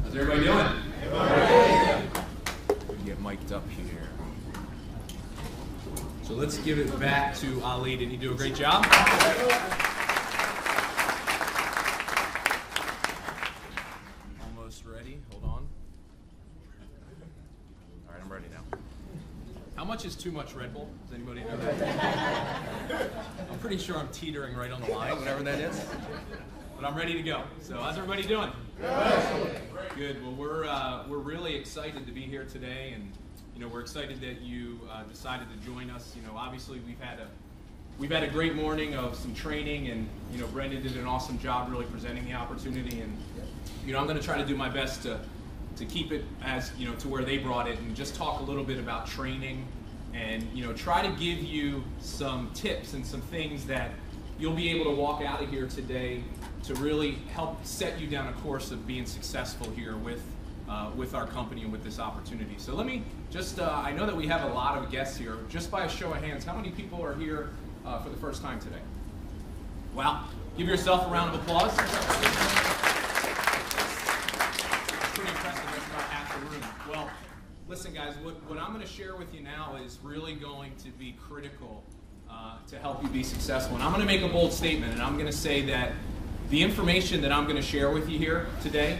How's everybody doing? Good. Get mic'd up here. So let's give it back to Ali. Did he do a great job? Almost ready. Hold on. All right, I'm ready now. How much is too much Red Bull? Does anybody know that? I'm pretty sure I'm teetering right on the line, whatever that is. But I'm ready to go. So how's everybody doing? Good. Well, we're really excited to be here today, and we're excited that you decided to join us. Obviously we've had a great morning of some training, and Brendan did an awesome job really presenting the opportunity, and I'm going to try to do my best to keep it as to where they brought it, and just talk a little bit about training, and try to give you some tips and some things that you'll be able to walk out of here today to really help set you down a course of being successful here with our company and with this opportunity. So let me just, I know that we have a lot of guests here. Just by a show of hands, how many people are here for the first time today? Wow. Give yourself a round of applause. That's pretty impressive. That's about half the room. Well, listen guys, what I'm going to share with you now is really going to be critical to help you be successful. And I'm going to make a bold statement, and I'm going to say that the information that I'm going to share with you here today,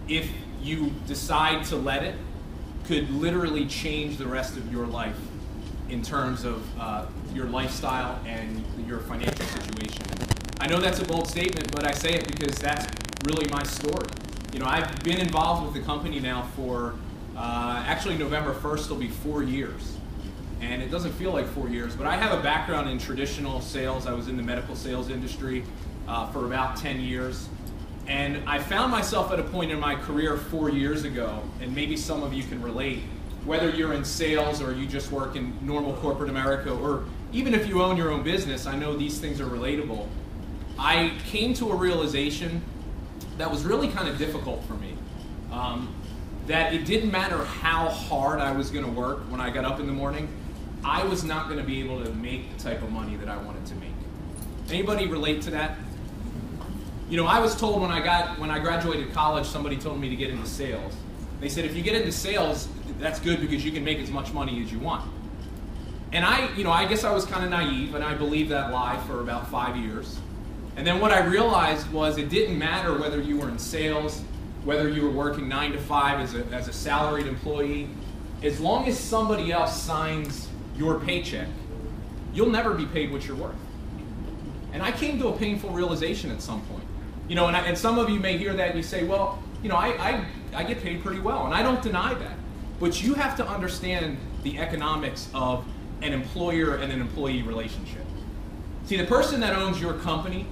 if you decide to let it, could literally change the rest of your life in terms of your lifestyle and your financial situation. I know that's a bold statement, but I say it because that's really my story. I've been involved with the company now for, actually November 1st will be 4 years. And it doesn't feel like 4 years, but I have a background in traditional sales. I was in the medical sales industry for about 10 years. And I found myself at a point in my career 4 years ago, and maybe some of you can relate, whether you're in sales or you just work in normal corporate America, or even if you own your own business, I know these things are relatable. I came to a realization that was really kind of difficult for me. That it didn't matter how hard I was going to work when I got up in the morning, I was not going to be able to make the type of money that I wanted to make. Anybody relate to that? I was told when I graduated college, somebody told me to get into sales. They said, if you get into sales, that's good because you can make as much money as you want. And I guess I was kind of naive, and I believed that lie for about 5 years. And then what I realized was it didn't matter whether you were in sales, whether you were working 9 to 5 as a salaried employee, as long as somebody else signs your paycheck, you'll never be paid what you're worth. And I came to a painful realization at some point. And some of you may hear that and you say, well, I get paid pretty well, and I don't deny that. But you have to understand the economics of an employer and an employee relationship. See, the person that owns your company,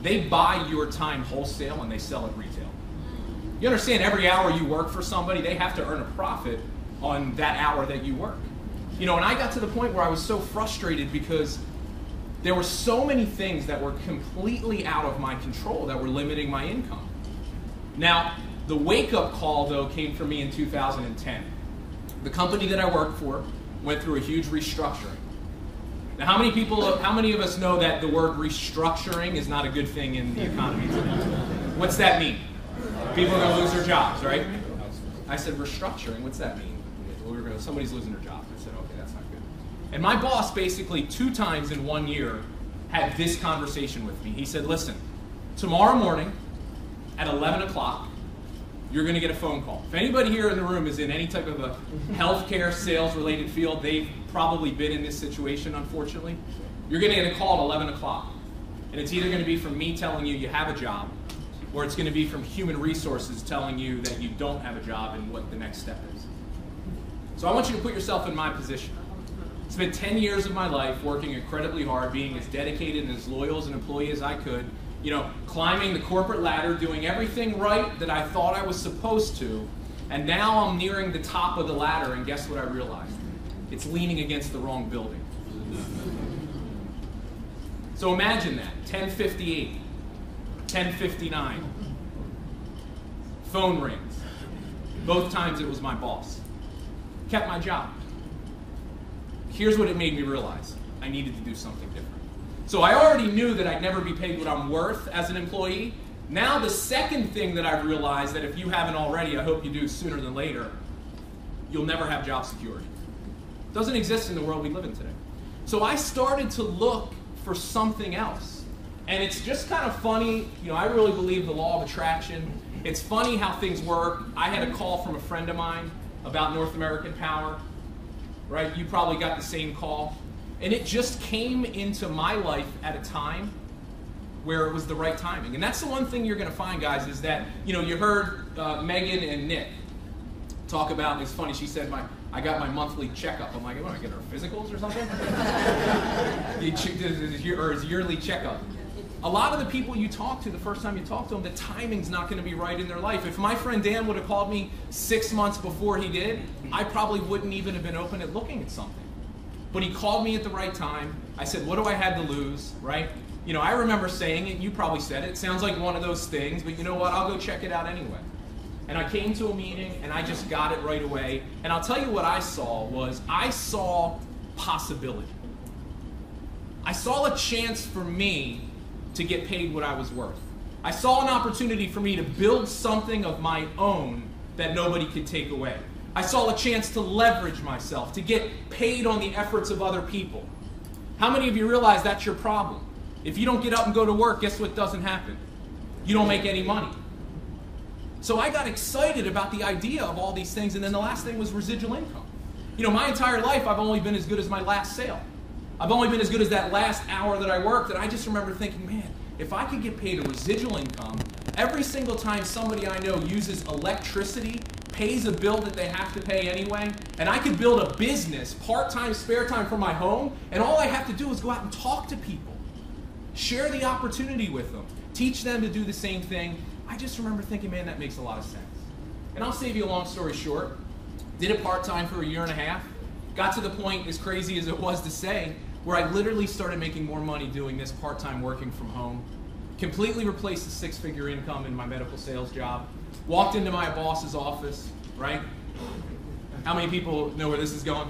they buy your time wholesale and they sell it retail. You understand, every hour you work for somebody, they have to earn a profit on that hour that you work. And I got to the point where I was so frustrated because there were so many things that were completely out of my control that were limiting my income. Now, the wake-up call, though, came for me in 2010. The company that I worked for went through a huge restructuring. Now, how many of us know that the word restructuring is not a good thing in the economy today? What's that mean? People are going to lose their jobs, right? I said, restructuring, what's that mean? Somebody's losing their job. I said, okay, that's not good. And my boss basically 2 times in 1 year had this conversation with me. He said, listen, tomorrow morning at 11 o'clock, you're going to get a phone call. If anybody here in the room is in any type of a healthcare sales related field, they've probably been in this situation, unfortunately. You're going to get a call at 11 o'clock. And it's either going to be from me telling you you have a job, or it's going to be from human resources telling you that you don't have a job and what the next step is. So I want you to put yourself in my position. I spent 10 years of my life working incredibly hard, being as dedicated and as loyal as an employee as I could, climbing the corporate ladder, doing everything right that I thought I was supposed to, and now I'm nearing the top of the ladder, and guess what I realized? It's leaning against the wrong building. So imagine that, 10:58, 10:59, phone rings. Both times it was my boss. Kept my job. Here's what it made me realize. I needed to do something different. So I already knew that I'd never be paid what I'm worth as an employee, Now the second thing that I've realized, that if you haven't already, I hope you do sooner than later, you'll never have job security. It doesn't exist in the world we live in today. So I started to look for something else. And it's just kind of funny, you know, I really believe the law of attraction. It's funny how things work. I had a call from a friend of mine about North American Power, right? You probably got the same call. And it just came into my life at a time where it was the right timing. And that's the one thing you're going to find, guys, is that, you know, you heard Megan and Nick talk about, it's funny, she said, I got my monthly checkup. I'm like, what, I get our physicals or something? Or his yearly checkup. A lot of the people you talk to, the first time you talk to them, the timing's not going to be right in their life. If my friend Dan would have called me 6 months before he did, I probably wouldn't even have been open at looking at something. But he called me at the right time. I said, what do I have to lose, right? You know, I remember saying it, you probably said it, sounds like one of those things, but you know what, I'll go check it out anyway. And I came to a meeting and I just got it right away. And I'll tell you what I saw possibility. I saw a chance for me to get paid what I was worth. I saw an opportunity for me to build something of my own that nobody could take away. I saw a chance to leverage myself, to get paid on the efforts of other people. How many of you realize that's your problem? If you don't get up and go to work, guess what doesn't happen? You don't make any money. So I got excited about the idea of all these things, and then the last thing was residual income. You know, my entire life I've only been as good as my last sale. I've only been as good as that last hour that I worked, and I just remember thinking, man, if I could get paid a residual income, every single time somebody I know uses electricity, pays a bill that they have to pay anyway, and I could build a business, part-time, spare time from my home, and all I have to do is go out and talk to people, share the opportunity with them, teach them to do the same thing. I just remember thinking, man, that makes a lot of sense. And I'll save you a long story short. Did it part-time for a year and a half. Got to the point, as crazy as it was to say, where I literally started making more money doing this part-time working from home. Completely replaced the six-figure income in my medical sales job. Walked into my boss's office, right? How many people know where this is going?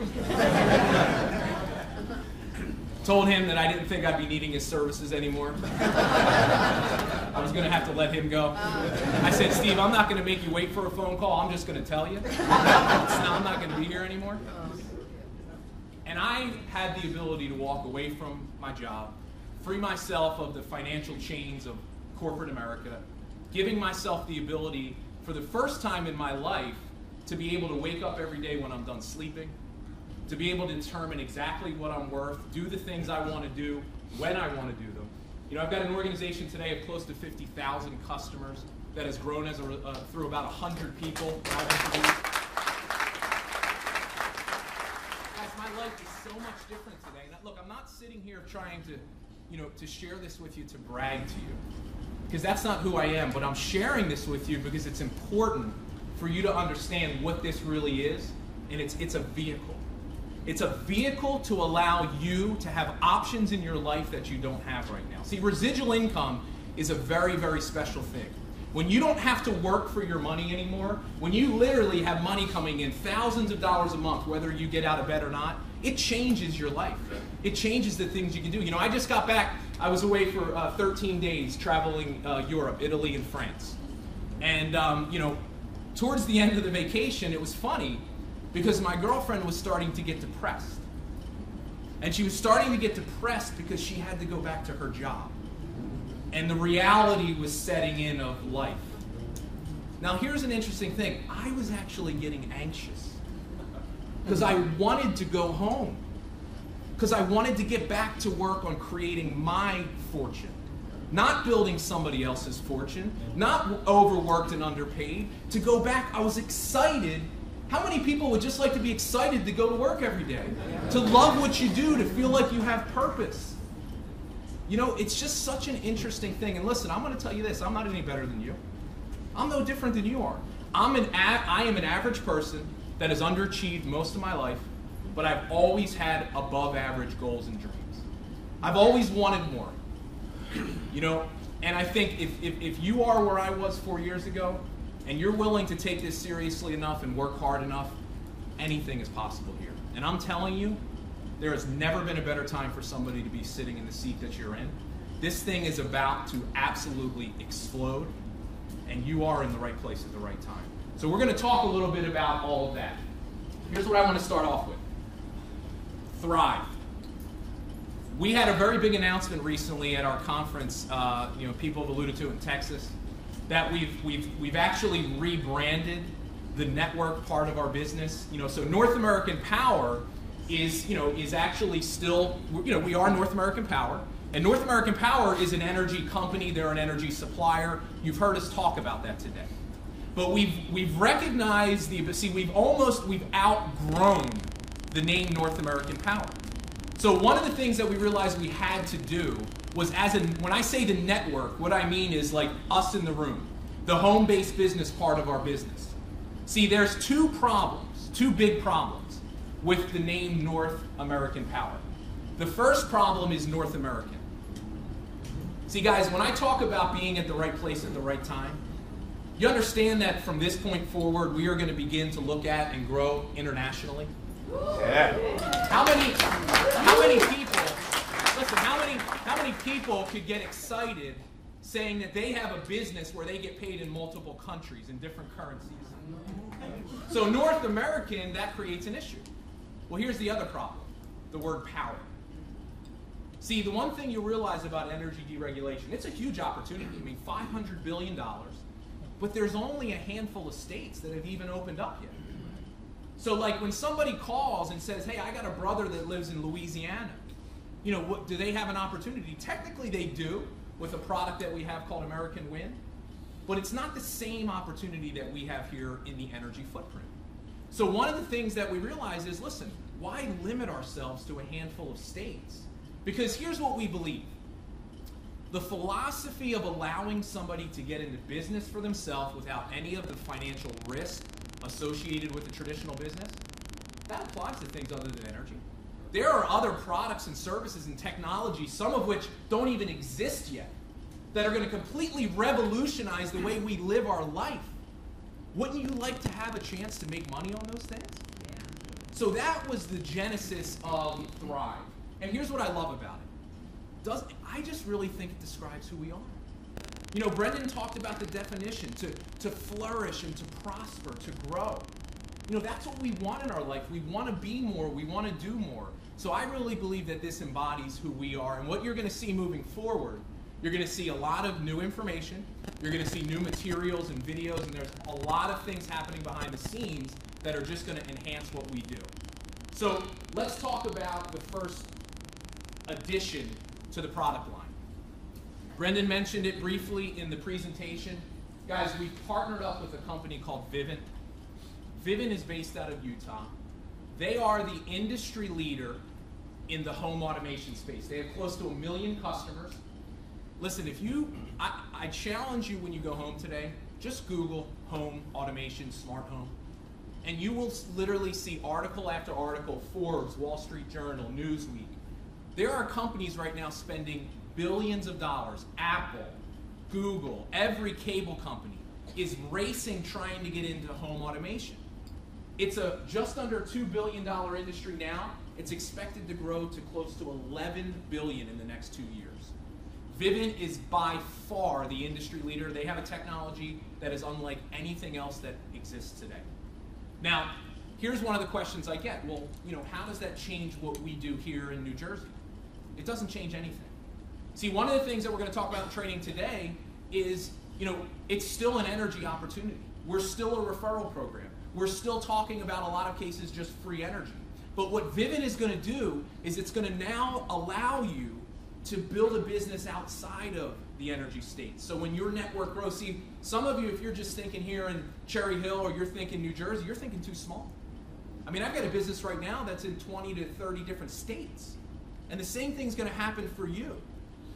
Told him that I didn't think I'd be needing his services anymore. I was going to have to let him go. I said, Steve, I'm not going to make you wait for a phone call. I'm just going to tell you. I'm not going to be here anymore. And I had the ability to walk away from my job, free myself of the financial chains of corporate America, giving myself the ability for the first time in my life to be able to wake up every day when I'm done sleeping, to be able to determine exactly what I'm worth, do the things I want to do, when I want to do them. You know, I've got an organization today of close to 50,000 customers that has grown as through about 100 people that I've introduced. Guys, my life is so much different today. And look, I'm not sitting here trying to, you know, to share this with you to brag to you, because that's not who I am, but I'm sharing this with you because it's important for you to understand what this really is, and it's a vehicle. It's a vehicle to allow you to have options in your life that you don't have right now. See, residual income is a very, very special thing. When you don't have to work for your money anymore, when you literally have money coming in thousands of dollars a month, whether you get out of bed or not, it changes your life. It changes the things you can do. You know, I just got back. I was away for 13 days traveling Europe, Italy, and France. And, you know, towards the end of the vacation, it was funny because my girlfriend was starting to get depressed. And she was starting to get depressed because she had to go back to her job. And the reality was setting in of life. Now, here's an interesting thing. I was actually getting anxious because I wanted to go home. Because I wanted to get back to work on creating my fortune. Not building somebody else's fortune. Not overworked and underpaid. To go back, I was excited. How many people would just like to be excited to go to work every day? To love what you do, to feel like you have purpose. You know, it's just such an interesting thing. And listen, I'm going to tell you this. I'm not any better than you. I'm no different than you are. I am an average person that has underachieved most of my life, but I've always had above average goals and dreams. I've always wanted more. You know, and I think if you are where I was 4 years ago, and you're willing to take this seriously enough and work hard enough, anything is possible here. And I'm telling you, there has never been a better time for somebody to be sitting in the seat that you're in. This thing is about to absolutely explode, and you are in the right place at the right time. So we're going to talk a little bit about all of that. Here's what I want to start off with. Thrive. We had a very big announcement recently at our conference, people have alluded to in Texas, that we've actually rebranded the network part of our business. So North American Power is actually still, we are North American Power, and North American Power is an energy company. They're an energy supplier. You've heard us talk about that today. But we've recognized we've outgrown the name North American Power. So one of the things that we realized we had to do was, when I say the network, what I mean is like us in the room, the home-based business part of our business. See, there's two big problems with the name North American Power. The first problem is North American. See, guys, when I talk about being at the right place at the right time, you understand that from this point forward, we are going to begin to look at and grow internationally. Yeah. How many people could get excited saying that they have a business where they get paid in multiple countries in different currencies? So North American, that creates an issue. Well, here's the other problem, the word power. See, the one thing you realize about energy deregulation, it's a huge opportunity. I mean, $500 billion, but there's only a handful of states that have even opened up yet. So like when somebody calls and says, hey, I got a brother that lives in Louisiana, do they have an opportunity? Technically they do, with a product that we have called American Wind, but it's not the same opportunity that we have here in the energy footprint. So one of the things that we realize is, listen, why limit ourselves to a handful of states? Because here's what we believe. The philosophy of allowing somebody to get into business for themselves without any of the financial risk associated with the traditional business, that applies to things other than energy. There are other products and services and technologies, some of which don't even exist yet, that are going to completely revolutionize the way we live our life. Wouldn't you like to have a chance to make money on those things? Yeah. So that was the genesis of Thrive. And here's what I love about it. I just really think it describes who we are. Brendan talked about the definition, to flourish and to prosper, to grow. That's what we want in our life. We want to be more. We want to do more. So I really believe that this embodies who we are. And what you're going to see moving forward, you're going to see a lot of new information. You're going to see new materials and videos. And there's a lot of things happening behind the scenes that are just going to enhance what we do. So let's talk about the first addition to the product line. Brendan mentioned it briefly in the presentation. Guys, we've partnered up with a company called Vivint. Vivint is based out of Utah. They are the industry leader in the home automation space. They have close to 1 million customers. Listen, I challenge you when you go home today, just Google home automation, smart home, and you will literally see article after article, Forbes, Wall Street Journal, Newsweek. There are companies right now spending billions of dollars. Apple, Google, every cable company is racing trying to get into home automation. It's a just under $2 billion industry now. It's expected to grow to close to $11 billion in the next 2 years. Vivint is by far the industry leader. They have a technology that is unlike anything else that exists today. Now, here's one of the questions I get. Well, how does that change what we do here in New Jersey? It doesn't change anything. See, one of the things that we're going to talk about in training today is, it's still an energy opportunity. We're still a referral program. We're still talking about, a lot of cases, just free energy. But what Vivint is going to do is it's going to now allow you to build a business outside of the energy state. So when your network grows, see, some of you, if you're just thinking here in Cherry Hill or you're thinking New Jersey, you're thinking too small. I mean, I've got a business right now that's in 20 to 30 different states. And the same thing's going to happen for you.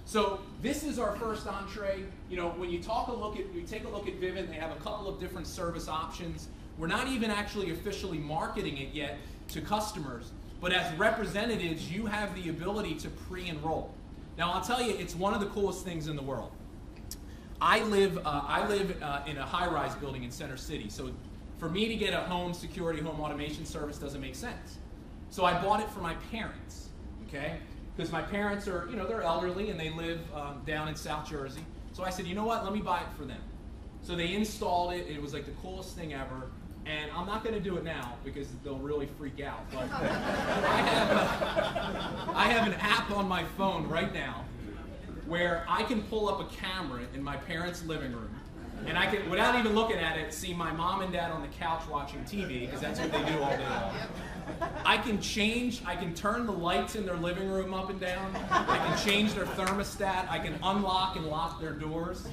So this is our first entree. When you take a look at Vivint, they have a couple of different service options. We're not even actually officially marketing it yet to customers, but as representatives, you have the ability to pre-enroll. Now, I'll tell you, it's one of the coolest things in the world. I live in a high-rise building in Center City, so for me to get a home security, home automation service doesn't make sense. So I bought it for my parents, okay? because my parents are, they're elderly and they live down in South Jersey. So I said, you know what, let me buy it for them. So they installed it. It was like the coolest thing ever. And I'm not going to do it now because they'll really freak out. But I have an app on my phone right now where I can pull up a camera in my parents' living room, and I can, without even looking at it, see my mom and dad on the couch watching TV, because that's what they do all day long. I can turn the lights in their living room up and down. I can change their thermostat. I can unlock and lock their doors.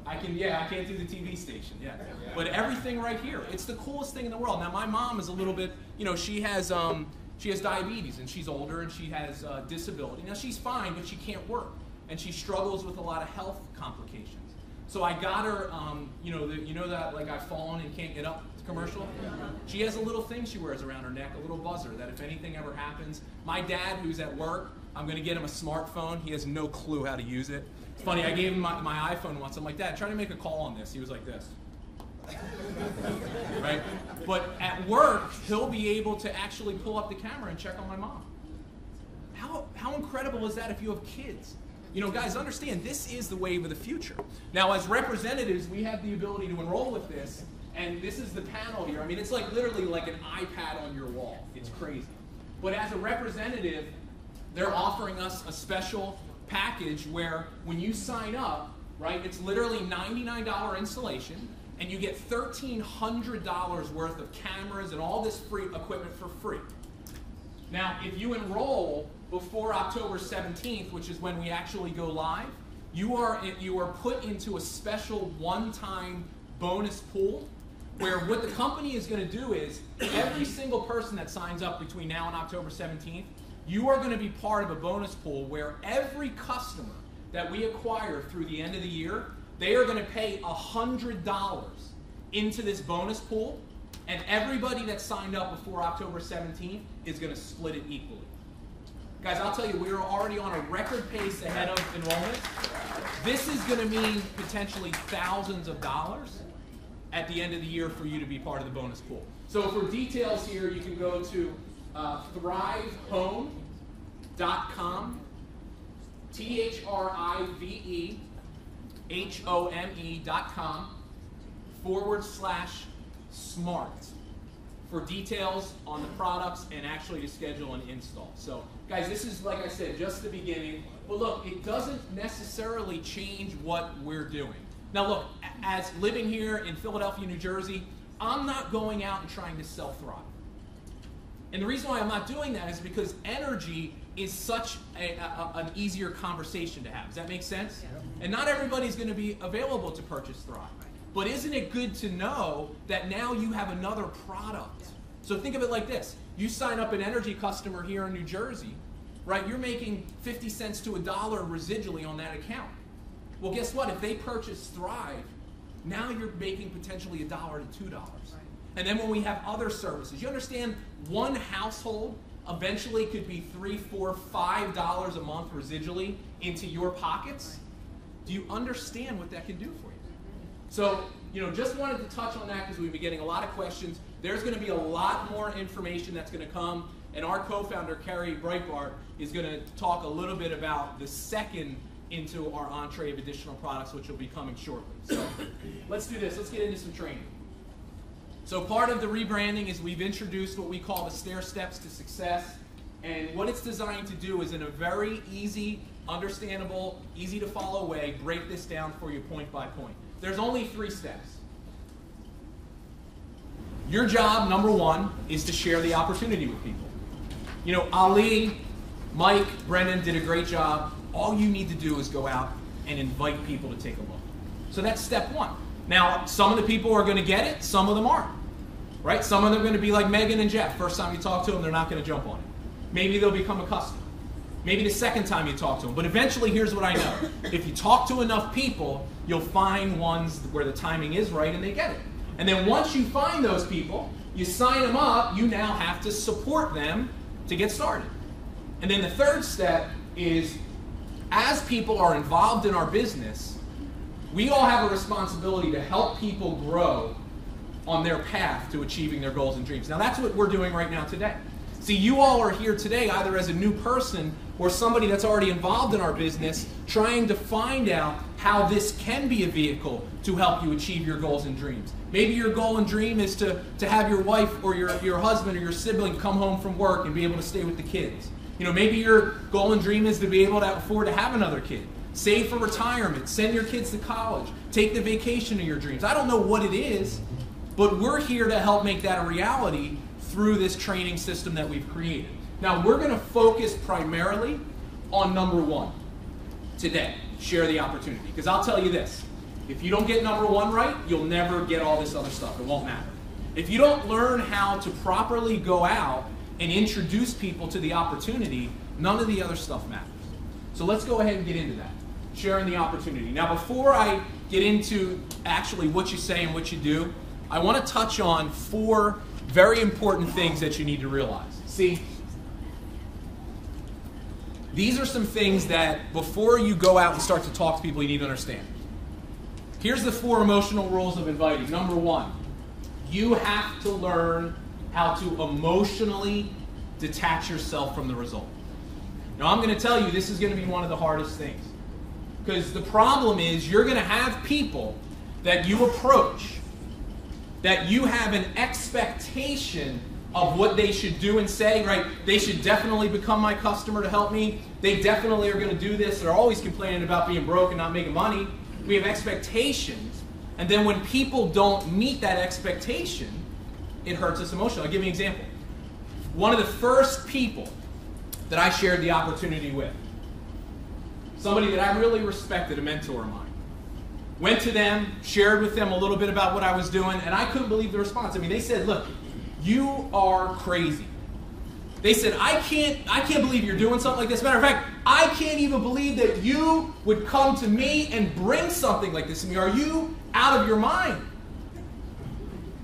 I can't do the TV station, But everything right here, it's the coolest thing in the world. Now, my mom is a little bit, she has diabetes, and she's older, and she has disability. Now, she's fine, but she can't work, and she struggles with a lot of health complications. So I got her, that like I've fallen and can't get up commercial? She has a little thing she wears around her neck, a little buzzer, that if anything ever happens, my dad, who's at work, I'm going to get him a smartphone. He has no clue how to use it. It's funny, I gave him my iPhone once. I'm like, Dad, try to make a call on this. He was like this. Right? But at work, he'll be able to actually pull up the camera and check on my mom. How incredible is that if you have kids? Guys, understand, this is the wave of the future. Now, as representatives, we have the ability to enroll with this, and this is the panel here. I mean, it's like literally like an iPad on your wall. It's crazy. But as a representative, they're offering us a special package where when you sign up, right, it's literally $99 installation, and you get $1,300 worth of cameras and all this free equipment for free. Now, if you enroll before October 17th, which is when we actually go live, you are put into a special one-time bonus pool where what the company is going to do is every single person that signs up between now and October 17th, you are going to be part of a bonus pool where every customer that we acquire through the end of the year, they are going to pay $100 into this bonus pool, and everybody that signed up before October 17th is going to split it equally. Guys, I'll tell you, we are already on a record pace ahead of enrollment. This is going to mean potentially thousands of dollars at the end of the year for you to be part of the bonus pool. So for details here, you can go to thrivehome.com, THRIVEHOME.com/smart for details on the products and actually to schedule an install. So guys, this is, like I said, just the beginning. But look, it doesn't necessarily change what we're doing. Now look, as living here in Philadelphia, New Jersey, I'm not going out and trying to sell Thrive. And the reason why I'm not doing that is because energy is such an easier conversation to have. Does that make sense? Yeah. And not everybody's going to be available to purchase Thrive. But isn't it good to know that now you have another product? So think of it like this. You sign up an energy customer here in New Jersey, right? You're making 50 cents to $1 residually on that account. Well, guess what? If they purchase Thrive, now you're making potentially $1 to $2. And then when we have other services, you understand one household eventually could be $3, $4, $5 a month residually into your pockets? Do you understand what that can do for you? So, just wanted to touch on that because we've been getting a lot of questions. There's going to be a lot more information that's going to come, and our co-founder, Carrie Breitbart, is going to talk a little bit about the second into our entree of additional products, which will be coming shortly. So, let's do this. Let's get into some training. So part of the rebranding is we've introduced what we call the stair steps to success. And what it's designed to do is in a very easy, understandable, easy to follow way, break this down for you point by point. There's only 3 steps. Your job, number 1, is to share the opportunity with people. Ali, Mike, Brennan did a great job. All you need to do is go out and invite people to take a look. So that's step 1. Now, some of the people are going to get it, some of them aren't. Right? Some of them are going to be like Megan and Jeff. First time you talk to them, they're not going to jump on it. Maybe they'll become a customer. Maybe the second time you talk to them. But eventually, here's what I know. If you talk to enough people, you'll find ones where the timing is right and they get it. And then once you find those people, you sign them up, you now have to support them to get started. And then the third step is, as people are involved in our business, we all have a responsibility to help people grow on their path to achieving their goals and dreams. Now that's what we're doing right now today. See, you all are here today either as a new person or somebody that's already involved in our business, trying to find out how this can be a vehicle to help you achieve your goals and dreams. Maybe your goal and dream is to have your wife or your husband or your sibling come home from work and be able to stay with the kids. Maybe your goal and dream is to be able to afford to have another kid. Save for retirement, send your kids to college, take the vacation of your dreams. I don't know what it is, but we're here to help make that a reality through this training system that we've created. Now, we're going to focus primarily on number one today, share the opportunity. Because I'll tell you this, if you don't get number one right, you'll never get all this other stuff. It won't matter. If you don't learn how to properly go out and introduce people to the opportunity, none of the other stuff matters. So let's go ahead and get into that, sharing the opportunity. Now, before I get into actually what you say and what you do, I want to touch on 4 very important things that you need to realize. See, these are some things that before you go out and start to talk to people, you need to understand. Here's the 4 emotional rules of inviting. Number 1, you have to learn how to emotionally detach yourself from the result. Now, I'm going to tell you, this is going to be one of the hardest things. Because the problem is you're going to have people that you approach that you have an expectation of what they should do and say, right? They should definitely become my customer to help me. They definitely are going to do this. They're always complaining about being broke and not making money. We have expectations. And then when people don't meet that expectation, it hurts us emotionally. I'll give you an example. One of the first people that I shared the opportunity with, somebody that I really respected, a mentor of mine, went to them, shared with them a little bit about what I was doing, and I couldn't believe the response. I mean, they said, look, you are crazy. They said, I can't believe you're doing something like this. Matter of fact, I can't even believe that you would come to me and bring something like this to me. Are you out of your mind?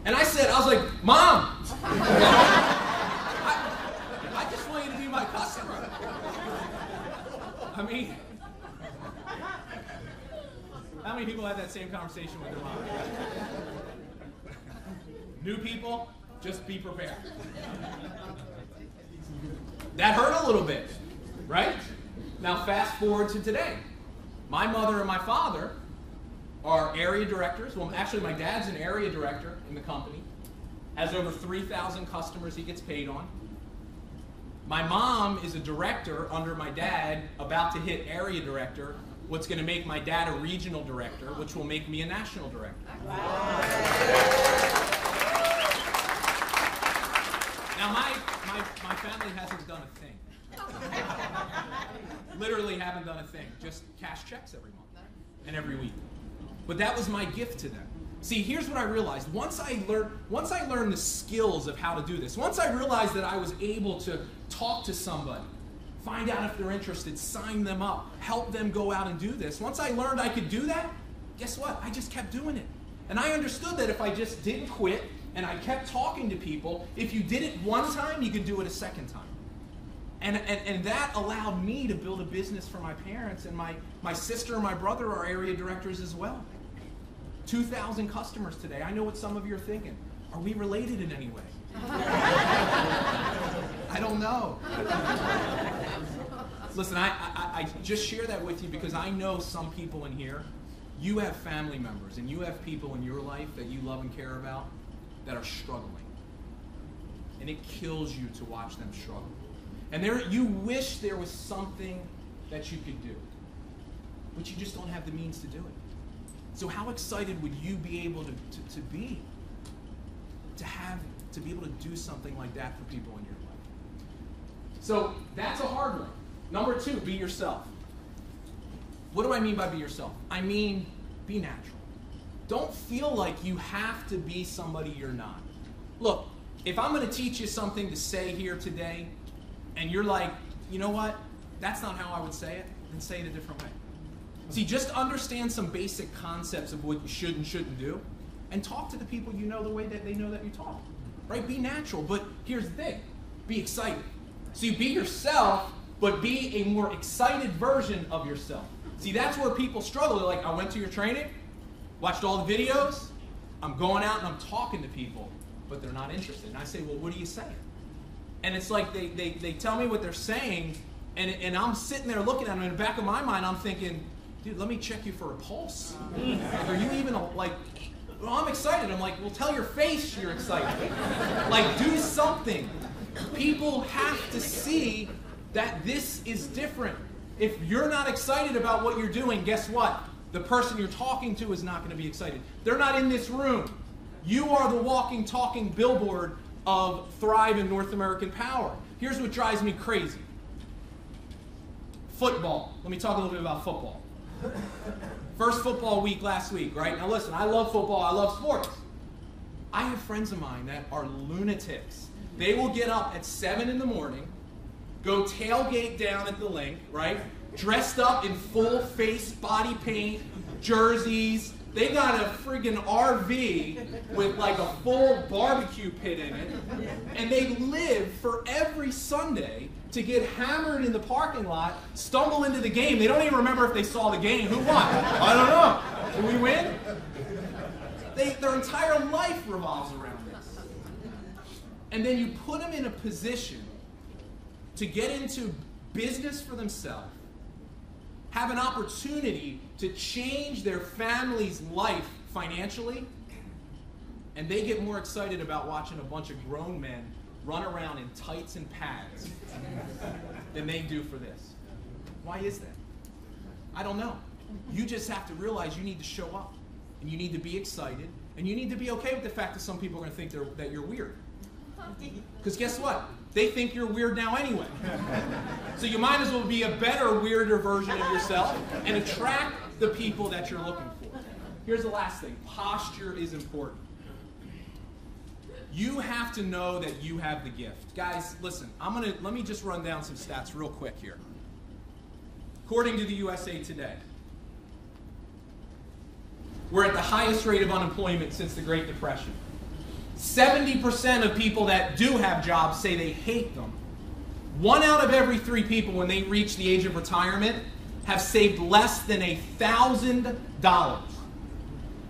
And I was like, Mom, I just want you to be my customer. I mean, how many people had that same conversation with their mom? New people, just be prepared. That hurt a little bit, right? Now fast forward to today. My mother and my father are area directors. Well, actually my dad's an area director in the company. Has over 3,000 customers he gets paid on. My mom is a director under my dad, about to hit area director, what's going to make my dad a regional director, which will make me a national director. Wow. Now my family hasn't done a thing. Literally haven't done a thing. Just cash checks every month and every week. But that was my gift to them. See, here's what I realized. Once I learned the skills of how to do this, once I realized that I was able to talk to somebody, find out if they're interested, sign them up, help them go out and do this. Once I learned I could do that, guess what? I just kept doing it. And I understood that if I just didn't quit and I kept talking to people, if you did it one time, you could do it a second time. And that allowed me to build a business for my parents, and my sister and my brother are area directors as well. 2,000 customers today. I know what some of you are thinking. Are we related in any way? I don't know. Listen, I just share that with you because I know some people in here, you have family members and you have people in your life that you love and care about that are struggling. And it kills you to watch them struggle. And you wish there was something that you could do, but you just don't have the means to do it. So how excited would you be able to be able to do something like that for people in your life? So that's a hard one. Number 2, be yourself. What do I mean by be yourself? I mean, be natural. Don't feel like you have to be somebody you're not. Look, if I'm going to teach you something to say here today, and you're like, you know what, that's not how I would say it, then say it a different way. See, just understand some basic concepts of what you should and shouldn't do, and talk to the people you know the way that they know that you talk. Right? Be natural, but here's the thing. Be excited. So you be yourself, but be a more excited version of yourself. See, that's where people struggle. They're like, I went to your training, watched all the videos, I'm going out and I'm talking to people, but they're not interested. And I say, well, what are you saying? And it's like they tell me what they're saying, And I'm sitting there looking at him, and in the back of my mind, I'm thinking, dude, let me check you for a pulse. Like, are you even, like, well, I'm excited. I'm like, well, tell your face you're excited. Like, do something. People have to see that this is different. If you're not excited about what you're doing, guess what? The person you're talking to is not going to be excited. They're not in this room. You are the walking, talking billboard of Thrive and North American Power. Here's what drives me crazy. Football. Let me talk a little bit about football. First football week last week, right? Now listen, I love football. I love sports. I have friends of mine that are lunatics. They will get up at 7 in the morning, go tailgate down at the link, right? Dressed up in full face body paint, jerseys. They got a friggin' RV with like a full barbecue pit in it. And they live for every Sunday to get hammered in the parking lot, stumble into the game. They don't even remember if they saw the game. Who won? I don't know. Did we win? Their entire life revolves around this. And then you put them in a position to get into business for themselves, have an opportunity to change their family's life financially, and they get more excited about watching a bunch of grown men run around in tights and pads than they do for this. Why is that? I don't know. You just have to realize you need to show up, and you need to be excited, and you need to be okay with the fact that some people are going to think that you're weird. Because guess what? They think you're weird now anyway. So you might as well be a better, weirder version of yourself and attract the people that you're looking for. Here's the last thing. Posture is important. You have to know that you have the gift. Guys, listen, let me just run down some stats real quick here. According to the USA Today, we're at the highest rate of unemployment since the Great Depression. 70% of people that do have jobs say they hate them. 1 out of every 3 people, when they reach the age of retirement, have saved less than $1,000.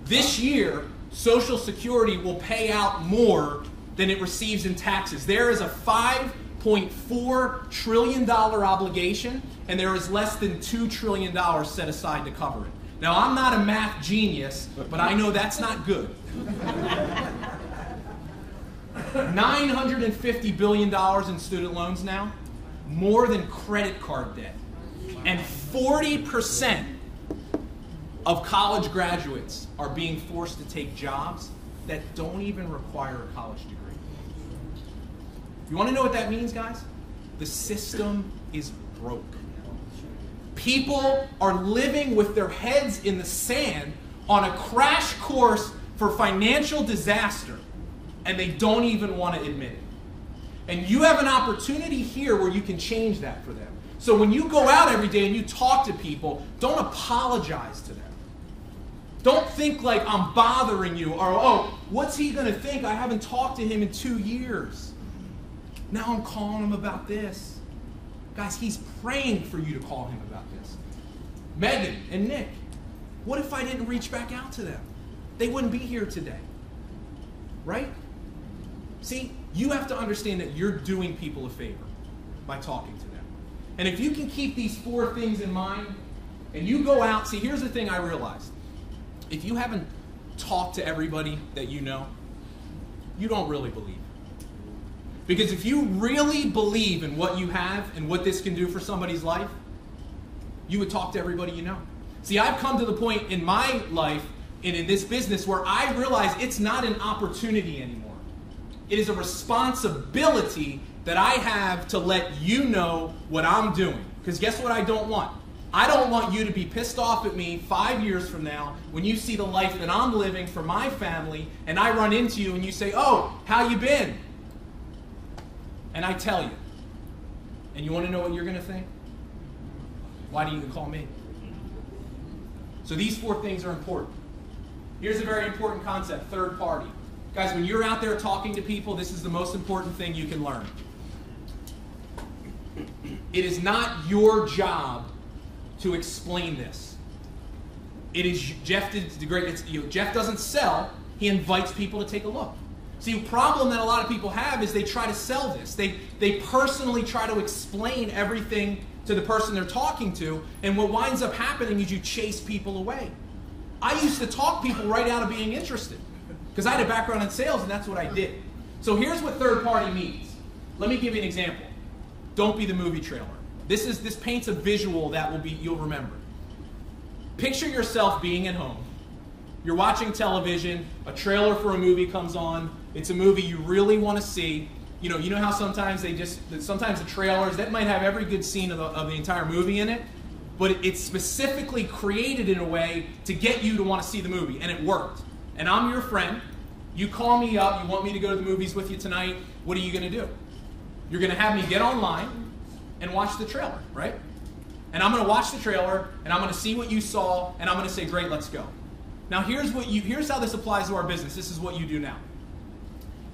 This year, Social Security will pay out more than it receives in taxes. There is a $5.4 trillion obligation, and there is less than $2 trillion set aside to cover it. Now, I'm not a math genius, but I know that's not good. $950 billion in student loans now, more than credit card debt. And 40% of college graduates are being forced to take jobs that don't even require a college degree. You want to know what that means, guys? The system is broke. People are living with their heads in the sand on a crash course for financial disaster, and they don't even want to admit it. And you have an opportunity here where you can change that for them. So when you go out every day and you talk to people, don't apologize to them. Don't think like I'm bothering you, or, oh, what's he going to think? I haven't talked to him in 2 years. Now I'm calling him about this. Guys, he's praying for you to call him about this. Megan and Nick, what if I didn't reach back out to them? They wouldn't be here today. Right? See, you have to understand that you're doing people a favor by talking to them. And if you can keep these 4 things in mind, and you go out, see, here's the thing I realized. If you haven't talked to everybody that you know, you don't really believe. Because if you really believe in what you have and what this can do for somebody's life, you would talk to everybody you know. See, I've come to the point in my life and in this business where I realize it's not an opportunity anymore. It is a responsibility that I have to let you know what I'm doing. Because guess what I don't want? I don't want you to be pissed off at me 5 years from now when you see the life that I'm living for my family and I run into you and you say, oh, how you been? And I tell you. And you want to know what you're going to think? Why do you even call me? So these 4 things are important. Here's a very important concept, third party. Guys, when you're out there talking to people, this is the most important thing you can learn. It is not your job to explain this. It is Jeff doesn't sell, he invites people to take a look. See, the problem that a lot of people have is they try to sell this. They personally try to explain everything to the person they're talking to, and what winds up happening is you chase people away. I used to talk people right out of being interested because I had a background in sales, and that's what I did. So here's what third party means. Let me give you an example. Don't be the movie trailer. This paints a visual that you'll remember. Picture yourself being at home. You're watching television, a trailer for a movie comes on. It's a movie you really want to see. You know how sometimes the trailers, that might have every good scene of the entire movie in it, but it's specifically created in a way to get you to want to see the movie, and it worked. And I'm your friend. You call me up, you want me to go to the movies with you tonight. What are you going to do? You're going to have me get online and watch the trailer, right? And I'm going to watch the trailer, and I'm going to see what you saw, and I'm going to say, great, let's go. Now here's how this applies to our business. This is what you do now.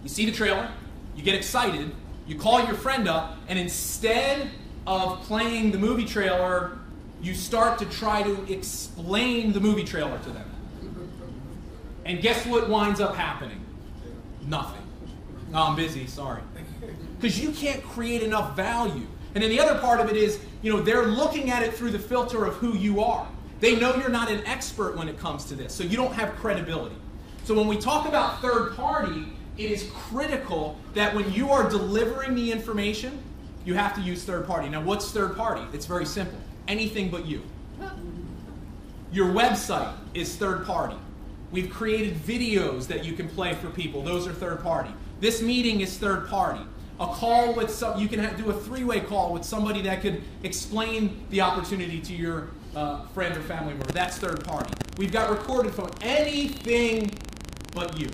You see the trailer, you get excited, you call your friend up, and instead of playing the movie trailer, you start to try to explain the movie trailer to them. And guess what winds up happening? Nothing. Oh, I'm busy, sorry. Because you can't create enough value. And then the other part of it is, they're looking at it through the filter of who you are. They know you're not an expert when it comes to this, so you don't have credibility. So when we talk about third party, it is critical that when you are delivering the information, you have to use third party. Now, what's third party? It's very simple. Anything but you. Your website is third party. We've created videos that you can play for people. Those are third party. This meeting is third party. A call with you can do a three-way call with somebody that could explain the opportunity to your friend or family member. That's third party. We've got recorded phone. Anything but you.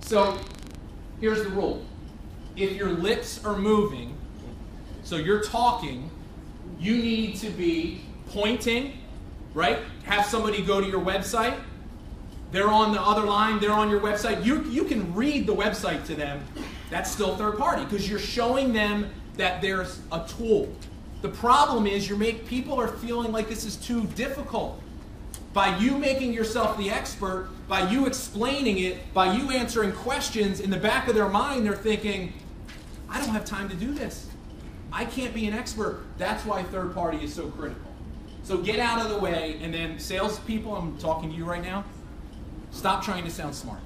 So here's the rule. If your lips are moving, so you're talking, you need to be pointing, right? Have somebody go to your website. They're on the other line. They're on your website. You can read the website to them. That's still third party because you're showing them that there's a tool. The problem is people are feeling like this is too difficult. By you making yourself the expert, by you explaining it, by you answering questions, in the back of their mind they're thinking, I don't have time to do this. I can't be an expert. That's why third party is so critical. So get out of the way, and then salespeople, I'm talking to you right now, stop trying to sound smart.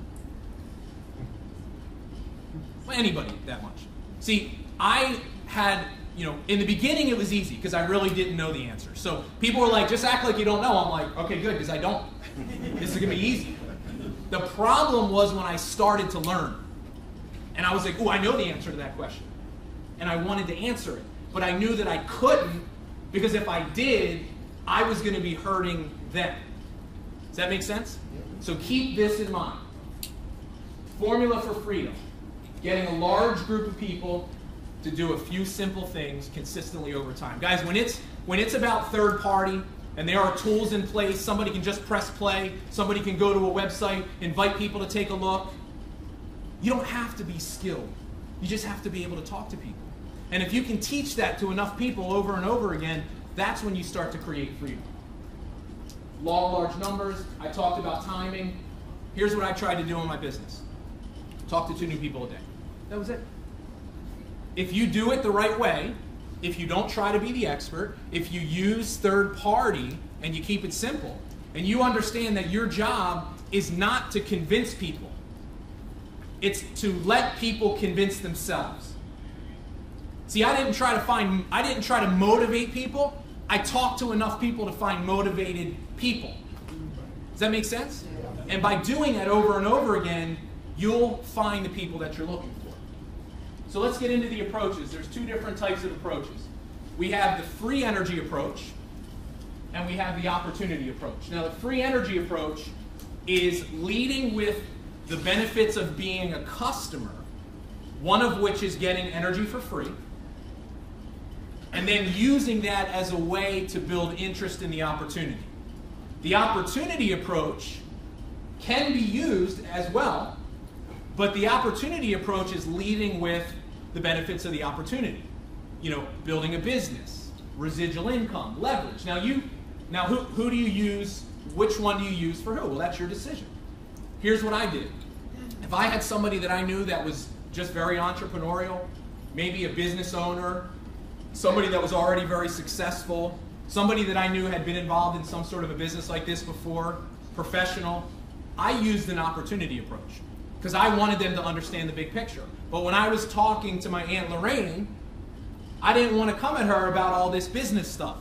Well, anybody that much. See, I had, in the beginning it was easy because I really didn't know the answer. So people were like, just act like you don't know. I'm like, okay, good, because I don't. This is going to be easy. The problem was when I started to learn. And I was like, oh, I know the answer to that question. And I wanted to answer it. But I knew that I couldn't because if I did, I was going to be hurting them. Does that make sense? So keep this in mind. Formula for freedom. Getting a large group of people to do a few simple things consistently over time. Guys, when it's about third party and there are tools in place, somebody can just press play, somebody can go to a website, invite people to take a look. You don't have to be skilled. You just have to be able to talk to people. And if you can teach that to enough people over and over again, that's when you start to create freedom. Law of large numbers. I talked about timing. Here's what I tried to do in my business. Talk to 2 new people a day. That was it. If you do it the right way, if you don't try to be the expert, if you use third party and you keep it simple, and you understand that your job is not to convince people, it's to let people convince themselves. See, I didn't try to motivate people. I talked to enough people to find motivated people. Does that make sense? And by doing that over and over again, you'll find the people that you're looking for. So let's get into the approaches. There's 2 different types of approaches. We have the free energy approach, and we have the opportunity approach. Now, the free energy approach is leading with the benefits of being a customer, one of which is getting energy for free, and then using that as a way to build interest in the opportunity. The opportunity approach can be used as well, but the opportunity approach is leading with the benefits of the opportunity. Building a business, residual income, leverage. Now who do you use, which one do you use for who? Well, that's your decision. Here's what I did. If I had somebody that I knew that was just very entrepreneurial, maybe a business owner, somebody that was already very successful, somebody that I knew had been involved in some sort of a business like this before, professional, I used an opportunity approach because I wanted them to understand the big picture. But when I was talking to my Aunt Lorraine, I didn't want to come at her about all this business stuff.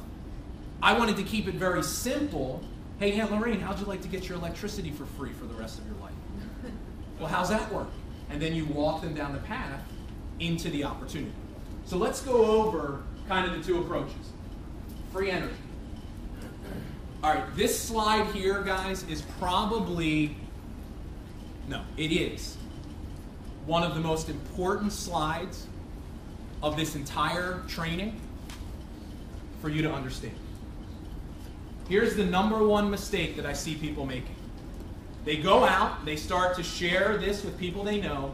I wanted to keep it very simple. Hey, Aunt Lorraine, how'd you like to get your electricity for free for the rest of your life? Well, how's that work? And then you walk them down the path into the opportunity. So let's go over kind of the two approaches. Free energy. All right, this slide here, guys, is probably, no, it is one of the most important slides of this entire training for you to understand. Here's the #1 mistake that I see people making. They go out, they start to share this with people they know,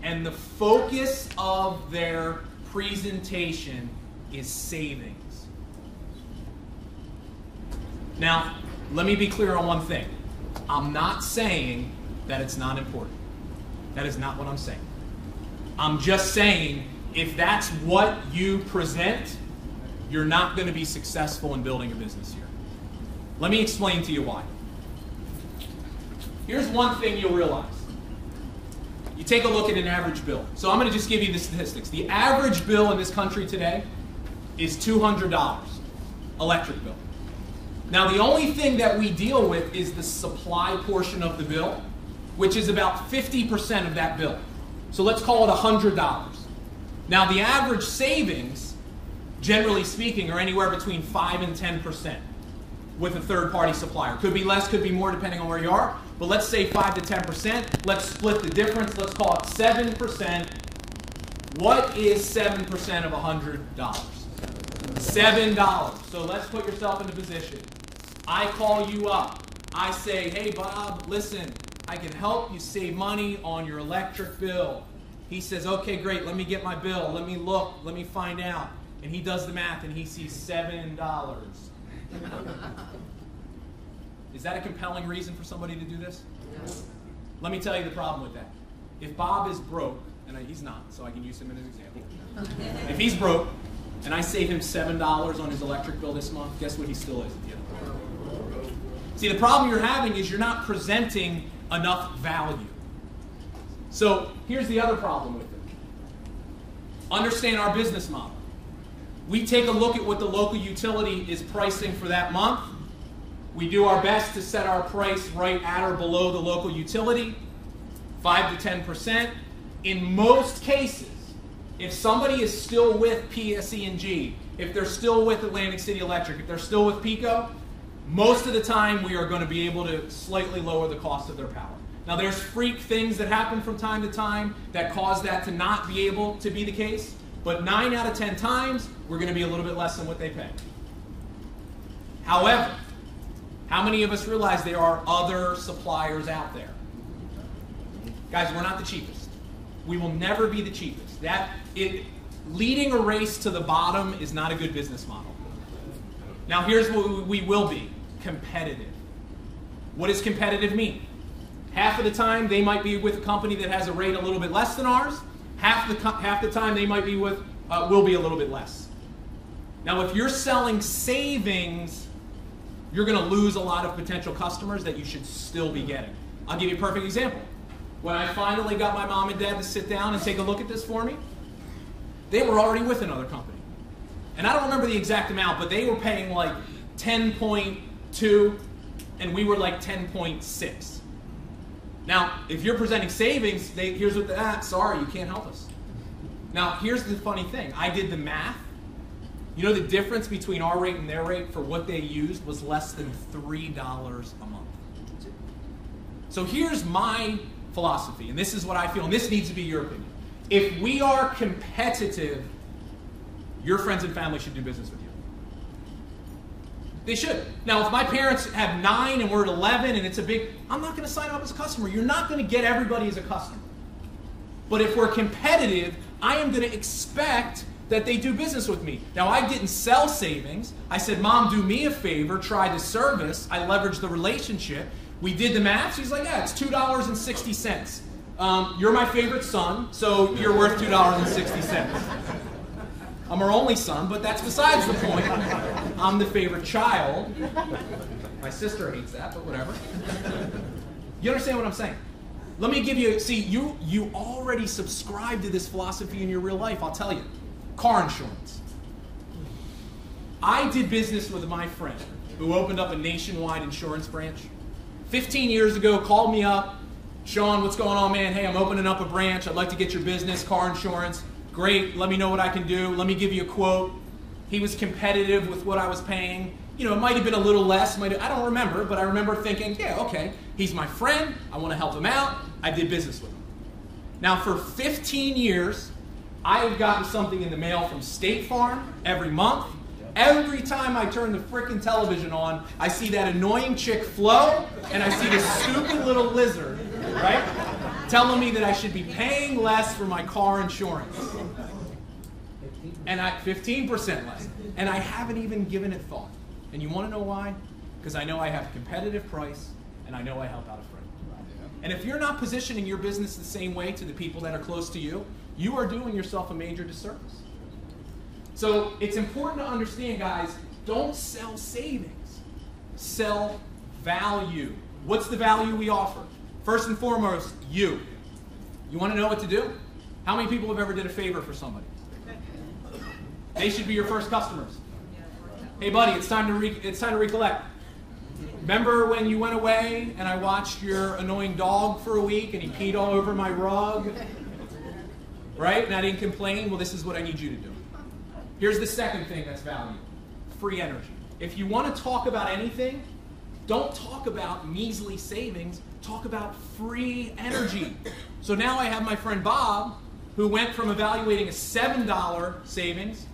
and the focus of their presentation is savings. Now, let me be clear on one thing. I'm not saying that it's not important. That is not what I'm saying. I'm just saying if that's what you present, you're not going to be successful in building a business here. Let me explain to you why. Here's one thing you'll realize. You take a look at an average bill. So I'm going to just give you the statistics. The average bill in this country today is $200, electric bill. Now the only thing that we deal with is the supply portion of the bill, which is about 50% of that bill. So let's call it $100. Now the average savings, generally speaking, are anywhere between 5 and 10% with a third-party supplier. Could be less, could be more, depending on where you are. But let's say 5 to 10%. Let's split the difference. Let's call it 7%. What is 7% of $100? $7. So let's put yourself in a position. I call you up. I say, hey, Bob, listen, I can help you save money on your electric bill. He says, okay, great, let me get my bill. Let me look. Let me find out. And he does the math, and he sees $7. Is that a compelling reason for somebody to do this? Yes. Let me tell you the problem with that. If Bob is broke, and he's not, so I can use him as an example. If he's broke, and I save him $7 on his electric bill this month, guess what he still is at the end of the month? See, the problem you're having is you're not presenting enough value. So here's the other problem with it. Understand our business model. We take a look at what the local utility is pricing for that month. We do our best to set our price right at or below the local utility, 5 to 10%. In most cases, if somebody is still with PSE&G, if they're still with Atlantic City Electric, if they're still with PECO, most of the time we are going to be able to slightly lower the cost of their power. Now there's freak things that happen from time to time that cause that to not be able to be the case, but 9 out of 10 times we're going to be a little bit less than what they pay. However, how many of us realize there are other suppliers out there? Guys, we're not the cheapest. We will never be the cheapest. Leading a race to the bottom is not a good business model. Now here's what we will be, competitive. What does competitive mean? Half of the time they might be with a company that has a rate a little bit less than ours. Half the time they might be with, will be a little bit less. Now if you're selling savings, you're going to lose a lot of potential customers that you should still be getting. I'll give you a perfect example. When I finally got my mom and dad to sit down and take a look at this for me, they were already with another company. And I don't remember the exact amount, but they were paying like 10.2 and we were like 10.6. Now, if you're presenting savings, here's what sorry, you can't help us. Now, here's the funny thing. I did the math. You know the difference between our rate and their rate for what they used was less than $3 a month. So here's my philosophy, and this is what I feel, and this needs to be your opinion. If we are competitive, your friends and family should do business with you. They should. Now, if my parents have 9 and we're at 11 and it's a big, I'm not going to sign up as a customer. You're not going to get everybody as a customer. But if we're competitive, I am going to expect that they do business with me. Now, I didn't sell savings. I said, Mom, do me a favor, try the service. I leveraged the relationship. We did the math. She's like, yeah, it's $2.60. You're my favorite son, so you're worth $2.60. I'm her only son, but that's besides the point. I'm the favorite child. My sister hates that, but whatever. You understand what I'm saying? Let me give you, see, you already subscribe to this philosophy in your real life, I'll tell you. Car insurance. I did business with my friend who opened up a nationwide insurance branch. 15 years ago, called me up. Sean, what's going on, man? Hey, I'm opening up a branch. I'd like to get your business, car insurance. Great, let me know what I can do. Let me give you a quote. He was competitive with what I was paying. You know, it might have been a little less. I don't remember, but I remember thinking, yeah, okay, he's my friend. I want to help him out. I did business with him. Now, for 15 years, I have gotten something in the mail from State Farm every month. Every time I turn the frickin' television on, I see that annoying chick Flo, and I see this stupid little lizard, right, telling me that I should be paying less for my car insurance. And 15% less. And I haven't even given it thought. And you want to know why? Because I know I have a competitive price, and I know I help out a friend. And if you're not positioning your business the same way to the people that are close to you, you are doing yourself a major disservice. So it's important to understand, guys, don't sell savings. Sell value. What's the value we offer? First and foremost, you. You want to know what to do? How many people have ever did a favor for somebody? They should be your first customers. Hey, buddy, it's time to recollect. Remember when you went away and I watched your annoying dog for a week and he peed all over my rug? Right? And I didn't complain? Well, this is what I need you to do. Here's the second thing that's value. Free energy. If you want to talk about anything, don't talk about measly savings. Talk about free energy. So now I have my friend Bob, who went from evaluating a $7 savings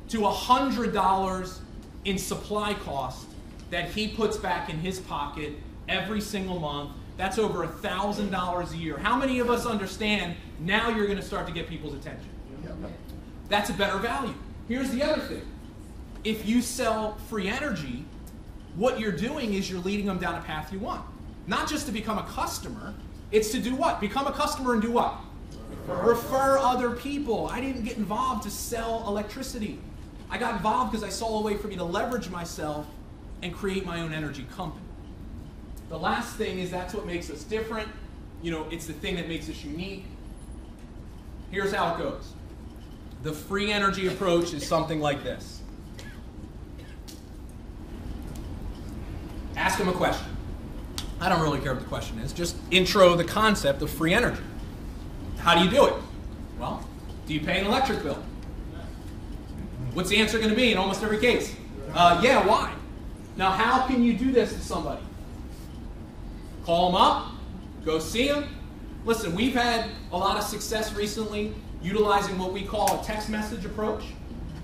to $100 in supply cost that he puts back in his pocket every single month. That's over $1,000 a year. How many of us understand now you're going to start to get people's attention? That's a better value. Here's the other thing. If you sell free energy, what you're doing is you're leading them down a path you want. Not just to become a customer, it's to do what? Become a customer and do what? Refer other people. I didn't get involved to sell electricity. I got involved because I saw a way for me to leverage myself and create my own energy company. The last thing is that's what makes us different. You know, it's the thing that makes us unique. Here's how it goes. The free energy approach is something like this. Ask them a question. I don't really care what the question is. Just intro the concept of free energy. How do you do it? Well, do you pay an electric bill? What's the answer going to be in almost every case? Yeah, why? Now, how can you do this to somebody? Call them up, go see them. Listen, we've had a lot of success recently utilizing what we call a text message approach,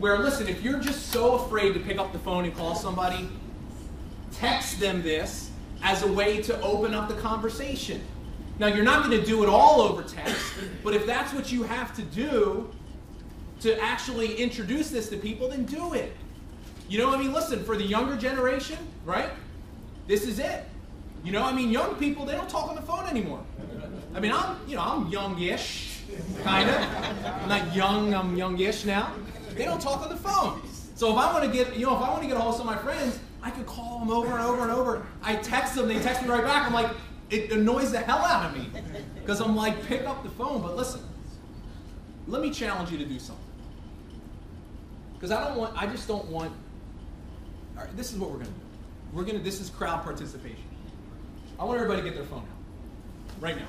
where, listen, if you're just so afraid to pick up the phone and call somebody, text them this as a way to open up the conversation. Now, you're not going to do it all over text, but if that's what you have to do to actually introduce this to people, then do it. You know what I mean? Listen, for the younger generation, right? This is it. You know, I mean, young people, they don't talk on the phone anymore. I mean, I'm youngish, kind of. I'm not young, I'm youngish now. They don't talk on the phone. So if I want to get, if I want to get a hold of some of my friends, I could call them over and over and over. I text them, they text me right back. I'm like, it annoys the hell out of me. Because I'm like, pick up the phone. But listen, let me challenge you to do something. Because I just don't want, all right, this is what we're going to do. This is crowd participation. I want everybody to get their phone out. Right now.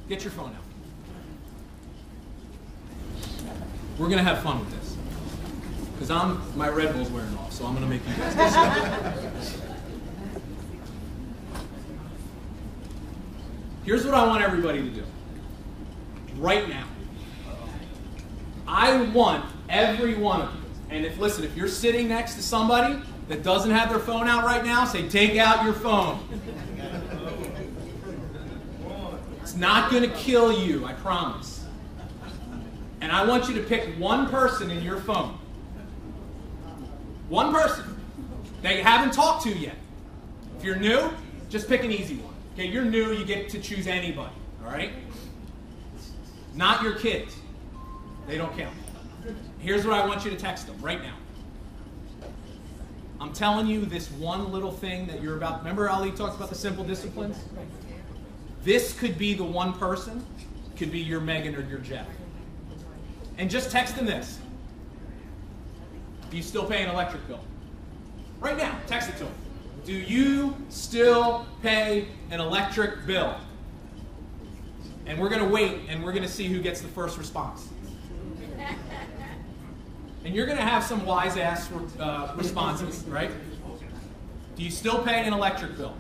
Get your phone out. We're going to have fun with this. Because my Red Bull's wearing off, so I'm going to make you guys listen. Here's what I want everybody to do. Right now. I want every one of you, and if you're sitting next to somebody that doesn't have their phone out right now, say, take out your phone. It's not going to kill you, I promise. And I want you to pick one person in your phone. One person that you haven't talked to yet. If you're new, just pick an easy one. Okay, you're new, you get to choose anybody, all right? Not your kids. They don't count. Here's what I want you to text them right now. I'm telling you this one little thing that you're about. Remember Ali talks about the simple disciplines? This could be the one person, could be your Megan or your Jeff. And just text them this. Do you still pay an electric bill? Right now, text it to them. Do you still pay an electric bill? And we're going to wait and we're going to see who gets the first response. And you're going to have some wise-ass responses, right? Do you still pay an electric bill?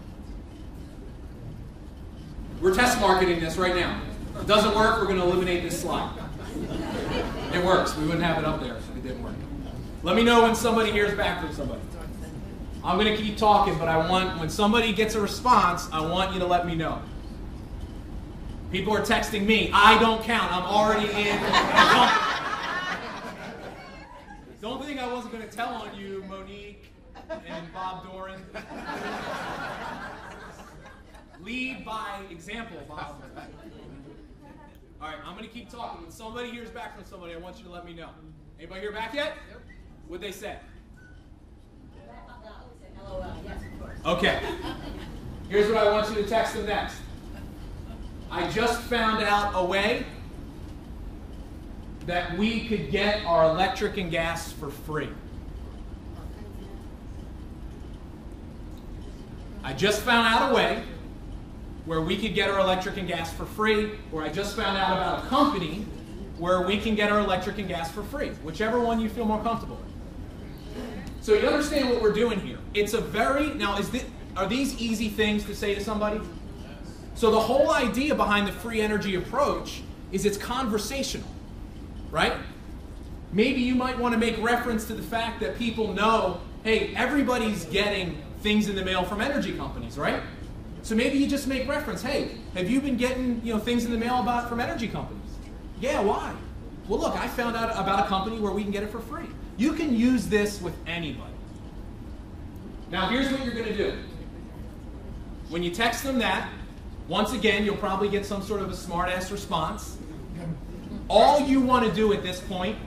We're test marketing this right now. If it doesn't work, we're going to eliminate this slide. It works. We wouldn't have it up there if it didn't work. Let me know when somebody hears back from somebody. I'm going to keep talking, but I want, when somebody gets a response, I want you to let me know. People are texting me. I don't count. I'm already in. Don't think I wasn't going to tell on you, Monique and Bob Doran. Lead by example, Bob. All right, I'm going to keep talking. When somebody hears back from somebody, I want you to let me know. Anybody hear back yet? What'd they say? Okay. Here's what I want you to text them next. I just found out a way that we could get our electric and gas for free. I just found out a way where we could get our electric and gas for free, or I just found out about a company where we can get our electric and gas for free, whichever one you feel more comfortable with. So you understand what we're doing here. It's a very, now are these easy things to say to somebody? So the whole idea behind the free energy approach is it's conversational. Right? Maybe you might want to make reference to the fact that people know, hey, everybody's getting things in the mail from energy companies, right? So maybe you just make reference, hey, have you been getting things in the mail from energy companies? Yeah, why? Well, look, I found out about a company where we can get it for free. You can use this with anybody. Now, here's what you're going to do. When you text them that, once again, you'll probably get some sort of a smart-ass response. All you want to do at this point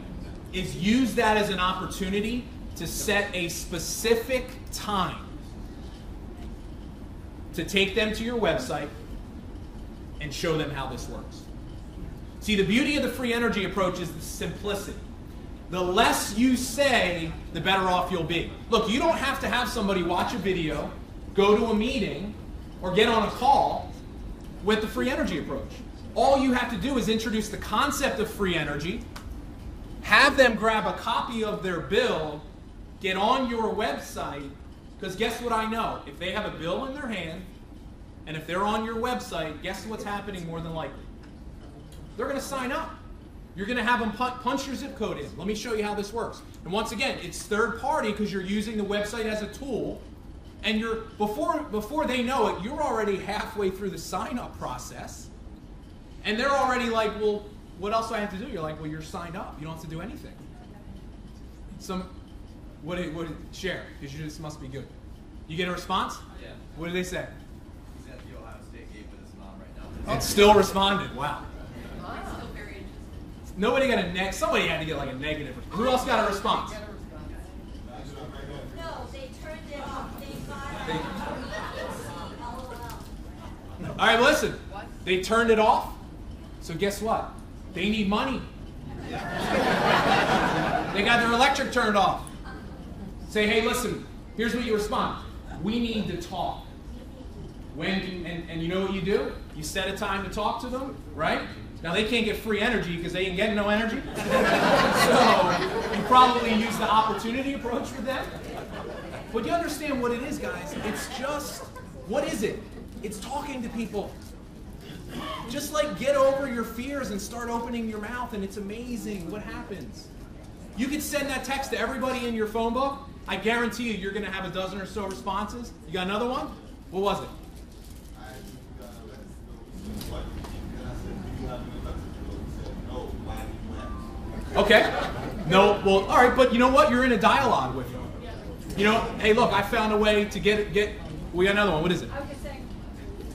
is use that as an opportunity to set a specific time to take them to your website and show them how this works. See, the beauty of the free energy approach is the simplicity. The less you say, the better off you'll be. Look, you don't have to have somebody watch a video, go to a meeting, or get on a call with the free energy approach. All you have to do is introduce the concept of free energy, have them grab a copy of their bill, get on your website, because guess what I know? If they have a bill in their hand, and if they're on your website, guess what's happening more than likely? They're going to sign up. You're going to have them punch your zip code in. Let me show you how this works. And once again, it's third party because you're using the website as a tool. And before they know it, you're already halfway through the sign-up process. And they're already like, well, what else do I have to do? You're like, well, you're signed up. You don't have to do anything. Share, because this must be good. You get a response? Yeah. What do they say? He's at the Ohio State game with his mom right now. It still responded. Wow. I'm still very interested. Nobody got a somebody had to get like a negative response. Who else got a response? No, they turned it off. All right, listen. They turned it off. So guess what? They need money. They got their electric turned off. Say, hey, listen, here's what you respond. We need to talk. And you know what you do? You set a time to talk to them, right? Now they can't get free energy because they ain't getting no energy. So you probably use the opportunity approach with them. But you understand what it is, guys. It's just, what is it? It's talking to people. Just like get over your fears and start opening your mouth, and it's amazing what happens. You could send that text to everybody in your phone book. I guarantee you're going to have a dozen or so responses. You got another one? What was it? Okay. No, well, all right, but you know what? You're in a dialogue with them. You know, hey, look, I found a way to get, we got another one. What is it? I was just saying,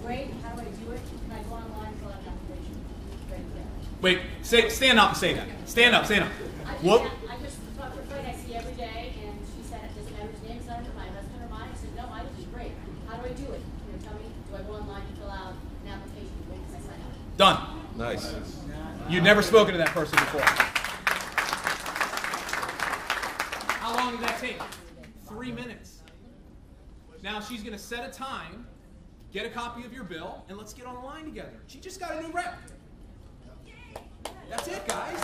great, how do I do it? Can I go online for that application? Right there. Wait, stand up and say that. Stand up, stand up. What? I Done. Nice. You'd never spoken to that person before. How long did that take? 3 minutes. Now she's going to set a time, get a copy of your bill, and let's get on the line together. She just got a new rep. That's it, guys.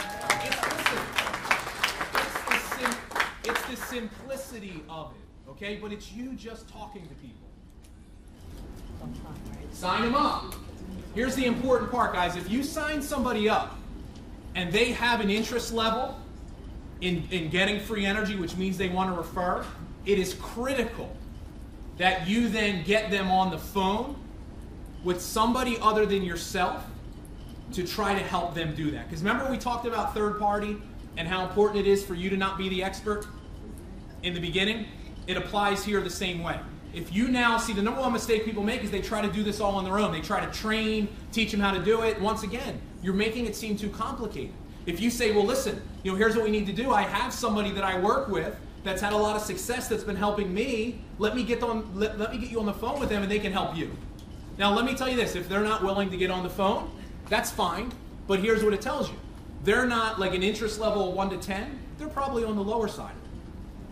It's the simplicity of it, okay? But it's you just talking to people. Sign them up. Here's the important part, guys. If you sign somebody up and they have an interest level in getting free energy, which means they want to refer, it is critical that you then get them on the phone with somebody other than yourself to try to help them do that. Because remember we talked about third party and how important it is for you to not be the expert in the beginning? It applies here the same way. If you now see, the number one mistake people make is they try to do this all on their own. They try to train, teach them how to do it. Once again, you're making it seem too complicated. If you say, well, listen, here's what we need to do. I have somebody that I work with that's had a lot of success that's been helping me. Let me get you on the phone with them and they can help you. Now, let me tell you this. If they're not willing to get on the phone, that's fine. But here's what it tells you. They're not like an interest level of 1 to 10. They're probably on the lower side.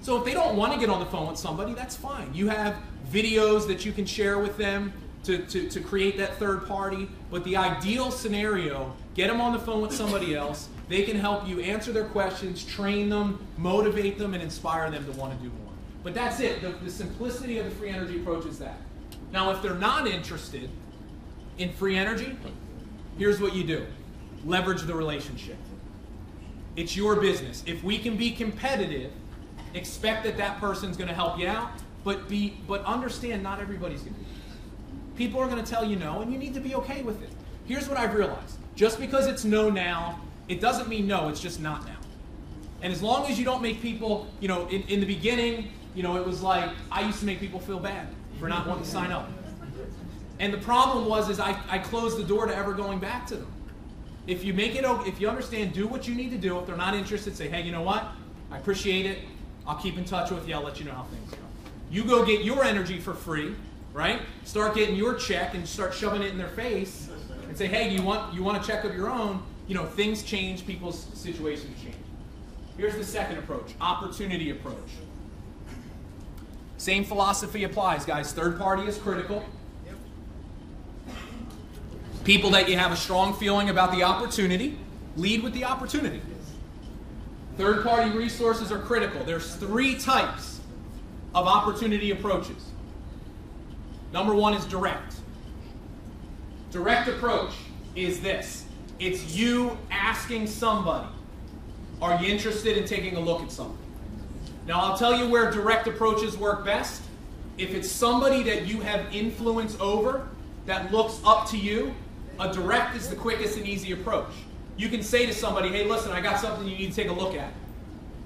So if they don't want to get on the phone with somebody, that's fine. You have videos that you can share with them to create that third party. But the ideal scenario, get them on the phone with somebody else. They can help you answer their questions, train them, motivate them, and inspire them to want to do more. But that's it. The simplicity of the free energy approach is that. Now, if they're not interested in free energy, here's what you do. Leverage the relationship. It's your business. If we can be competitive, expect that that person's going to help you out, but understand not everybody's going to do it. People are going to tell you no, and you need to be okay with it. Here's what I've realized. Just because it's no now, it doesn't mean no, it's just not now. And as long as you don't make people, in the beginning, it was like, I used to make people feel bad for not wanting to sign up. And the problem was I closed the door to ever going back to them. If you understand, do what you need to do. If they're not interested, say, hey, you know what? I appreciate it. I'll keep in touch with you. I'll let you know how things go. You go get your energy for free, right? Start getting your check and start shoving it in their face and say, hey, you want a check of your own? Things change, people's situations change. Here's the second approach, opportunity approach. Same philosophy applies, guys. Third party is critical. People that you have a strong feeling about the opportunity, lead with the opportunity. Third party resources are critical. There's 3 types of opportunity approaches. Number 1 is direct. Direct approach is this. It's you asking somebody, are you interested in taking a look at something? Now, I'll tell you where direct approaches work best. If it's somebody that you have influence over, that looks up to you, a direct is the quickest and easy approach. You can say to somebody, hey, listen, I got something you need to take a look at.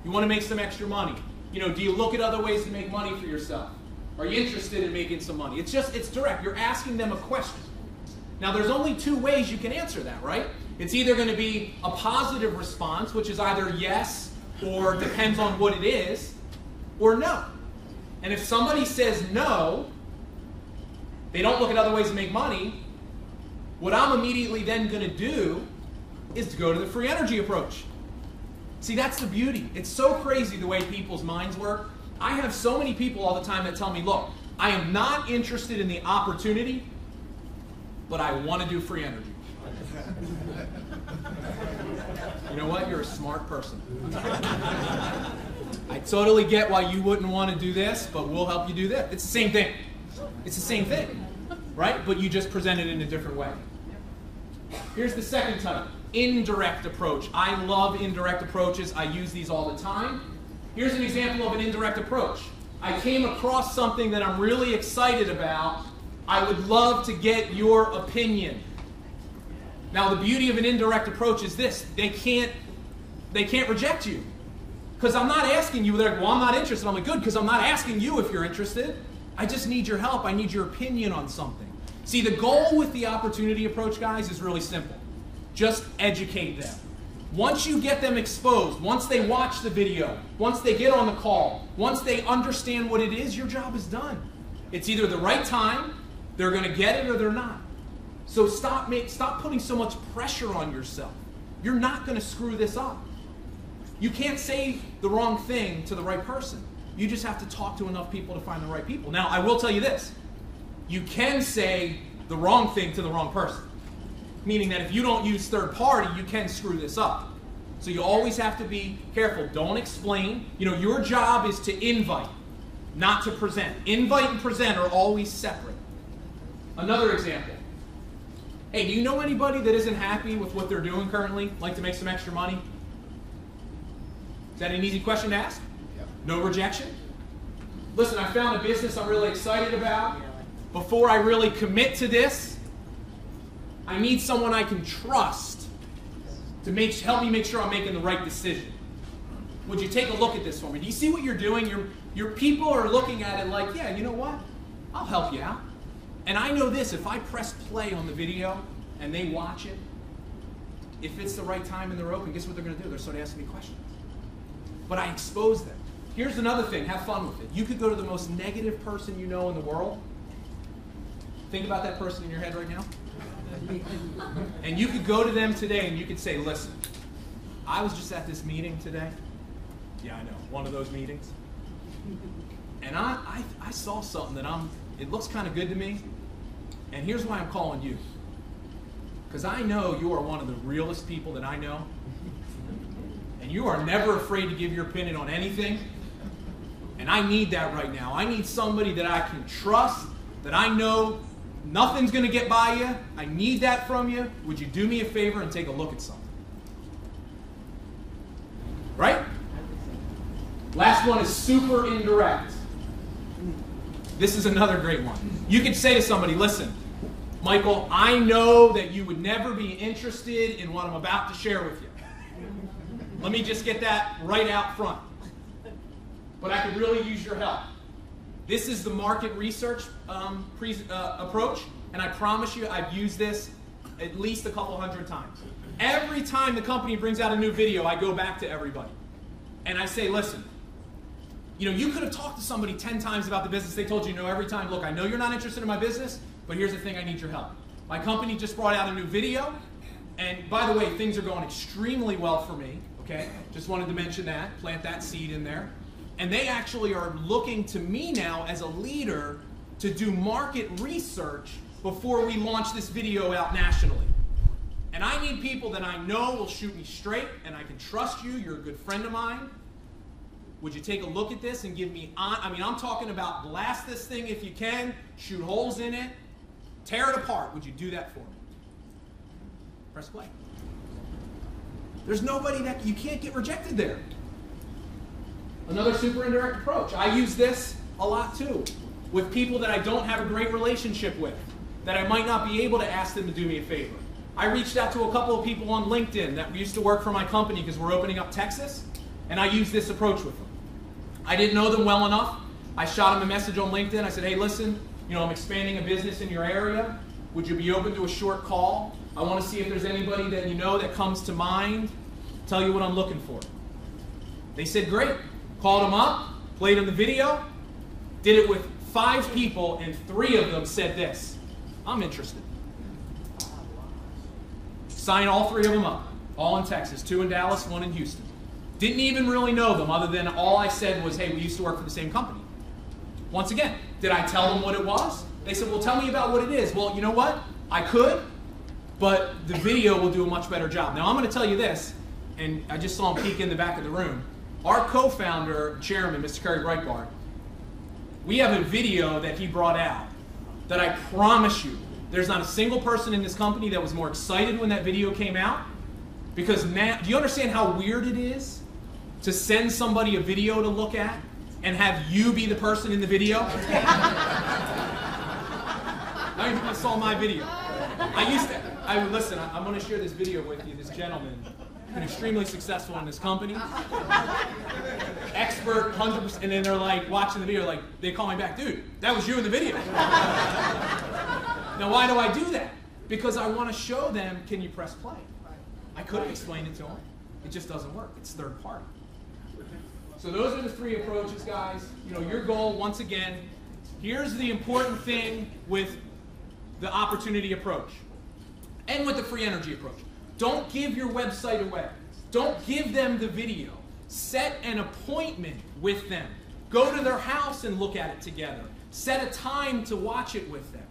You want to make some extra money. Do you look at other ways to make money for yourself? Are you interested in making some money? It's direct. You're asking them a question. Now, there's only 2 ways you can answer that, right? It's either going to be a positive response, which is either yes or depends on what it is, or no. And if somebody says no, they don't look at other ways to make money, what I'm immediately then going to do is to go to the free energy approach. See, that's the beauty. It's so crazy the way people's minds work. I have so many people all the time that tell me, look, I am not interested in the opportunity, but I want to do free energy. You know what? You're a smart person. I totally get why you wouldn't want to do this, but we'll help you do this. It's the same thing. It's the same thing, right? But you just present it in a different way. Here's the second type, indirect approach. I love indirect approaches. I use these all the time. Here's an example of an indirect approach. I came across something that I'm really excited about. I would love to get your opinion. Now, the beauty of an indirect approach is this. They can't reject you. Because I'm not asking you, they're like, well, I'm not interested. I'm like, good, because I'm not asking you if you're interested. I just need your help. I need your opinion on something. See, the goal with the opportunity approach, guys, is really simple. Just educate them. Once you get them exposed, once they watch the video, once they get on the call, once they understand what it is, your job is done. It's either the right time, they're going to get it, or they're not. So stop putting so much pressure on yourself. You're not going to screw this up. You can't say the wrong thing to the right person. You just have to talk to enough people to find the right people. Now, I will tell you this. You can say the wrong thing to the wrong person. Meaning that if you don't use third party, you can screw this up. So you always have to be careful. Don't explain. Your job is to invite, not to present. Invite and present are always separate. Another example. Hey, do you know anybody that isn't happy with what they're doing currently? Like to make some extra money? Is that an easy question to ask? Yep. No rejection? Listen, I found a business I'm really excited about. Before I really commit to this, I need someone I can trust to help me make sure I'm making the right decision. Would you take a look at this for me? Do you see what you're doing? Your people are looking at it like, yeah, you know what? I'll help you out. And I know this, if I press play on the video and they watch it, if it's the right time and they're open, guess what they're going to do? They're sort of asking me questions. But I expose them. Here's another thing, have fun with it. You could go to the most negative person you know in the world. Think about that person in your head right now. And you could go to them today and you could say, listen, I was just at this meeting today. Yeah, I know, one of those meetings. And I saw something that it looks kind of good to me. And here's why I'm calling you. Because I know you are one of the realest people that I know. And you are never afraid to give your opinion on anything. And I need that right now. I need somebody that I can trust, that I know nothing's going to get by you. I need that from you. Would you do me a favor and take a look at something? Right? Last one is super indirect. This is another great one. You could say to somebody, listen, Michael, I know that you would never be interested in what I'm about to share with you. Let me just get that right out front. But I could really use your help. This is the market research approach, and I promise you I've used this at least a couple hundred times. Every time the company brings out a new video, I go back to everybody. And I say, listen, you could have talked to somebody 10 times about the business. They told you no every time. Look, I know you're not interested in my business, but here's the thing, I need your help. My company just brought out a new video, and by the way, things are going extremely well for me, okay? Just wanted to mention that, plant that seed in there. And they actually are looking to me now as a leader to do market research before we launch this video out nationally. And I need people that I know will shoot me straight, and I can trust you. You're a good friend of mine. Would you take a look at this and give me, I'm talking about blast this thing if you can, shoot holes in it, tear it apart. Would you do that for me? Press play. There's nobody that, you can't get rejected there. Another super indirect approach. I use this a lot too, with people that I don't have a great relationship with, that I might not be able to ask them to do me a favor. I reached out to a couple of people on LinkedIn that used to work for my company because we're opening up Texas, and I used this approach with them. I didn't know them well enough. I shot them a message on LinkedIn. I said, hey, listen, I'm expanding a business in your area. Would you be open to a short call? I want to see if there's anybody that you know that comes to mind. Tell you what I'm looking for. They said, great. Called them up, played them the video, did it with 5 people, and 3 of them said this, I'm interested. Signed all 3 of them up, all in Texas, 2 in Dallas, 1 in Houston. Didn't even really know them other than all I said was, hey, we used to work for the same company. Once again, did I tell them what it was? They said, well, tell me about what it is. Well, you know what? I could, but the video will do a much better job. Now, I'm going to tell you this, and I just saw him peek in the back of the room. Our co-founder, chairman, Mr. Kerry Breitbart, we have a video that he brought out that I promise you, there's not a single person in this company that was more excited when that video came out. Because now, do you understand how weird it is to send somebody a video to look at and have you be the person in the video? Now you saw my video. Listen, I'm going to share this video with you. This gentleman, been extremely successful in this company. Expert, 100%. And then they're like, watching the video, like, they call me back, dude, that was you in the video. Now, why do I do that? Because I want to show them, can you press play? I could have explained it to them. It just doesn't work. It's third party. So those are the 3 approaches, guys. Your goal, once again, here's the important thing with the opportunity approach. And with the free energy approach. Don't give your website away. Don't give them the video. Set an appointment with them. Go to their house and look at it together. Set a time to watch it with them.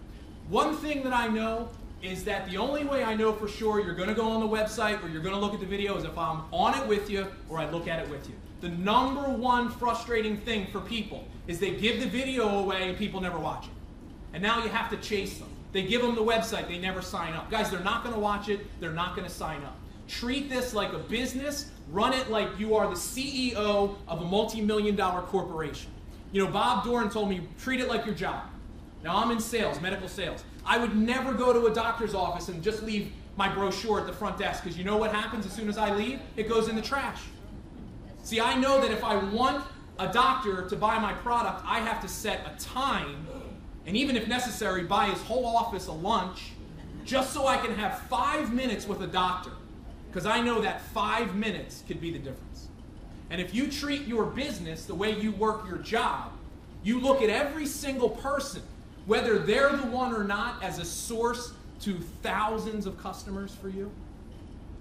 One thing that I know is that the only way I know for sure you're going to go on the website or you're going to look at the video is if I'm on it with you or I look at it with you. The number one frustrating thing for people is they give the video away and people never watch it. And now you have to chase them. They give them the website, they never sign up. Guys, they're not going to watch it, they're not going to sign up. Treat this like a business, run it like you are the CEO of a multi-million-dollar corporation. You know, Bob Doran told me, treat it like your job. Now, I'm in sales, medical sales. I would never go to a doctor's office and just leave my brochure at the front desk, because you know what happens as soon as I leave? It goes in the trash. See, I know that if I want a doctor to buy my product, I have to set a time, and even if necessary, buy his whole office a lunch, just so I can have 5 minutes with a doctor, because I know that 5 minutes could be the difference. And if you treat your business the way you work your job, you look at every single person, whether they're the one or not, as a source to thousands of customers for you,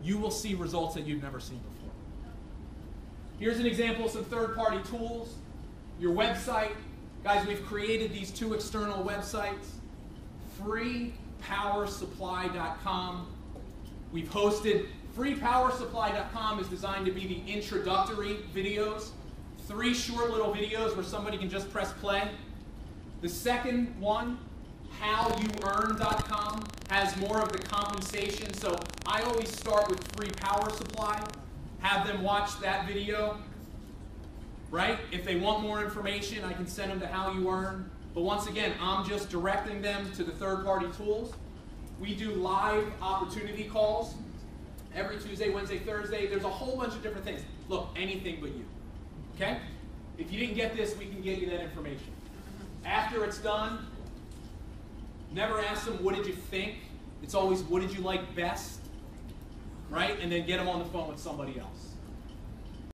you will see results that you've never seen before. Here's an example of some third-party tools. Your website. Guys, we've created these 2 external websites. freepowersupply.com. We've hosted. freepowersupply.com is designed to be the introductory videos. 3 short little videos where somebody can just press play. The second one, howyouearn.com, has more of the compensation. So I always start with Free Power Supply. Have them watch that video, right? If they want more information, I can send them to How You Earn. But once again, I'm just directing them to the third-party tools. We do live opportunity calls every Tuesday, Wednesday, Thursday. There's a whole bunch of different things. Look, anything but you, okay? If you didn't get this, we can get you that information. After it's done, never ask them, what did you think? It's always, what did you like best? Right? And then get them on the phone with somebody else.